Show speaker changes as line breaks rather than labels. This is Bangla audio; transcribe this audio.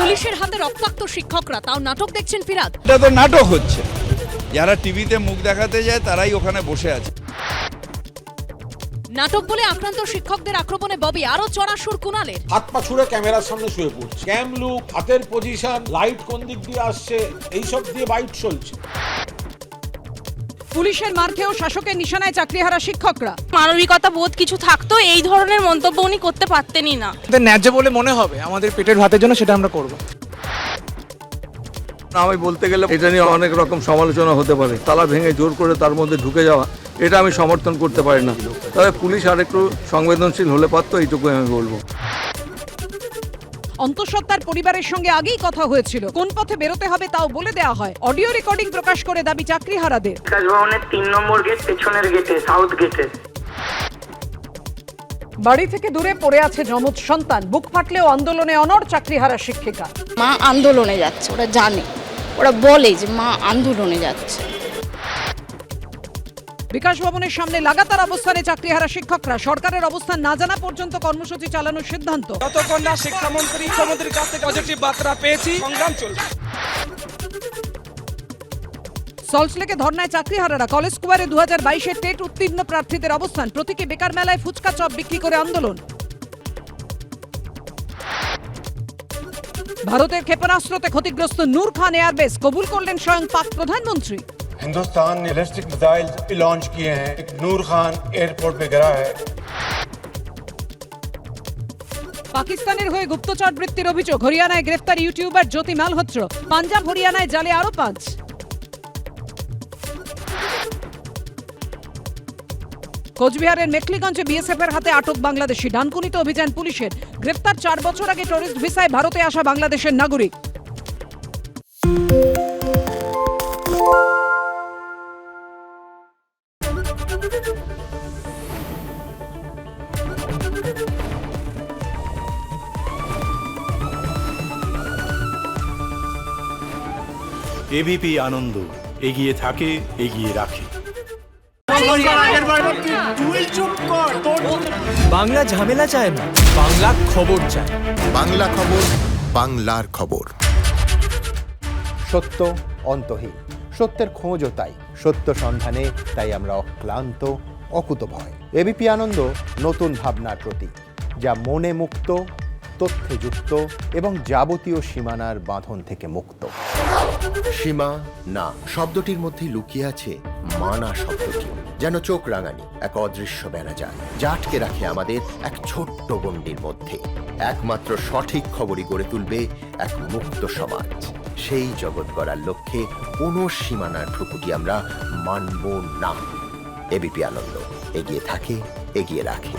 পুলিশের হাতে রক্তাক্ত শিক্ষকরা, তাও নাটক দেখছেন ফিরাদ।
এটা তো নাটক হচ্ছে, যারা টিভিতে মুখ দেখাতে যায় তারাই ওখানে বসে আছে।
নাটক বলে আক্রান্ত শিক্ষকদের আক্রমণে ববি, আরো চড়া সুর কুণালের।
হাত পা ছুড়ে ক্যামেরার সামনে শুয়ে পড়ছে, ক্যাম লুক, হাতের পজিশন, লাইট কোন দিক দিয়ে আসছে, এইসব দিয়ে বাইট চলছে।
পুলিশের মার খেয়েও শাসকের নিশানায় চাকরিহারা শিক্ষকরা।
মানবিকতা বোধ কিছু থাকতো এই ধরনের মন্তব্য উনি করতে পারতেনই না।
ন্যায্য বলে মনে হবে আমাদের পেটের ভাতের জন্য, সেটা আমরা করব।
আমি বলতে গেলে এটা নিয়ে অনেক রকম সমালোচনা হতে পারে। তালা ভেঙে জোর করে তার মধ্যে ঢুকে যাওয়া, এটা আমি সমর্থন করতে পারি না। তবে পুলিশ আরেকটু সংবেদনশীল হলে পারতো, এইটুকুই আমি বলবো।
অন্তঃসত্ত্বার পরিবারের সঙ্গে আগেই কথা হয়েছিল, কোন পথে বেরোতে হবে তাও বলে দেওয়া হয়। অডিও রেকর্ডিং প্রকাশ করে দাবি চাকরিহারাদের।
বিকাশ ভবনের 3 নম্বর গেট, পেছনের গেটে, সাউথ গেটে।
বাড়ি থেকে দূরে পড়ে আছে যমজ সন্তান, বুক ফাটলেও আন্দোলনে অনড় চাকরিহারা শিক্ষিকা।
মা আন্দোলনে যাচ্ছে, ওরা জানে, ওরা বলে যে মা আন্দোলনে যাচ্ছে।
বিকাশ ভবনের সামনে লাগাতার অবস্থানে চাকরিহারা শিক্ষকরা। সরকারের অবস্থান না জানা পর্যন্ত কর্মসূচি চালানোর সিদ্ধান্ত।
যতক্ষণ না শিক্ষামন্ত্রী মুখ্যমন্ত্রীর কাছ থেকে পজিটিভ বার্তা পেয়েছি, সংগ্রাম চলবে।
সল্টলেকে ধর্নায় চাকরিহারারা। কলেজ স্কোয়ারে 2022-এর টেট উত্তীর্ণ প্রার্থীদের অবস্থান। প্রতীকী বেকার মেলায় ফুচকা চপ বিক্রি করে আন্দোলন। ভারতের ক্ষেপণাস্ত্রতে ক্ষতিগ্রস্ত নূর খান এয়ারবেস, কবুল করলেন স্বয়ং পাক প্রধানমন্ত্রী।
हिंदुस्तान ने बैलिस्टिक मिसाइल भी लॉन्च किए हैं। एक नूर खान एयरपोर्ट पे गिरा है।
পাকিস্তানের হয়ে গুপ্তচর বৃত্তির অভিযোগ, হরিয়ানায় গ্রেফতার ইউটিউবার জ্যোতি মালহোত্র। পাঞ্জাব হরিয়ানায় জালে আরো 5। কোচবিহারের মেখলিগঞ্জে বিএসএফ এর হাতে আটক বাংলাদেশি। ডানকুনিতে অভিযান পুলিশের, গ্রেফতার 4 বছর আগে টুরিস্ট ভিসায় ভারতে আসা বাংলাদেশের নাগরিক।
এবিপি আনন্দ, এগিয়ে থাকে, এগিয়ে রাখে।
বাংলা ঝামেলা চায় না, বাংলা খবর চায়।
বাংলা খবর, বাংলার খবর।
সত্য অন্তহীন, সত্যের খোঁজও তাই, সত্য সন্ধানে তাই আমরা অক্লান্ত, অকুতভয়। এবিপি আনন্দ নতুন ভাবনার প্রতীক, যা মনে মুক্ত, তথ্যে যুক্ত এবং যাবতীয় সীমানার বাঁধন থেকে মুক্ত।
সীমা না শব্দটির মধ্যে লুকিয়ে আছে মানা শব্দটি, যেন চোখ রাঙানি এক অদৃশ্য বেড়াজাল, যা আটকে রাখে আমাদের এক ছোট্ট গণ্ডির মধ্যে। একমাত্র সঠিক খবরই গড়ে তুলবে এক মুক্ত সমাজ। সেই জগৎ গড়ার লক্ষ্যে কোনো সীমানার ঠুকুটি আমরা মানব না। এবিপি আনন্দ, এগিয়ে থাকে, এগিয়ে রাখে।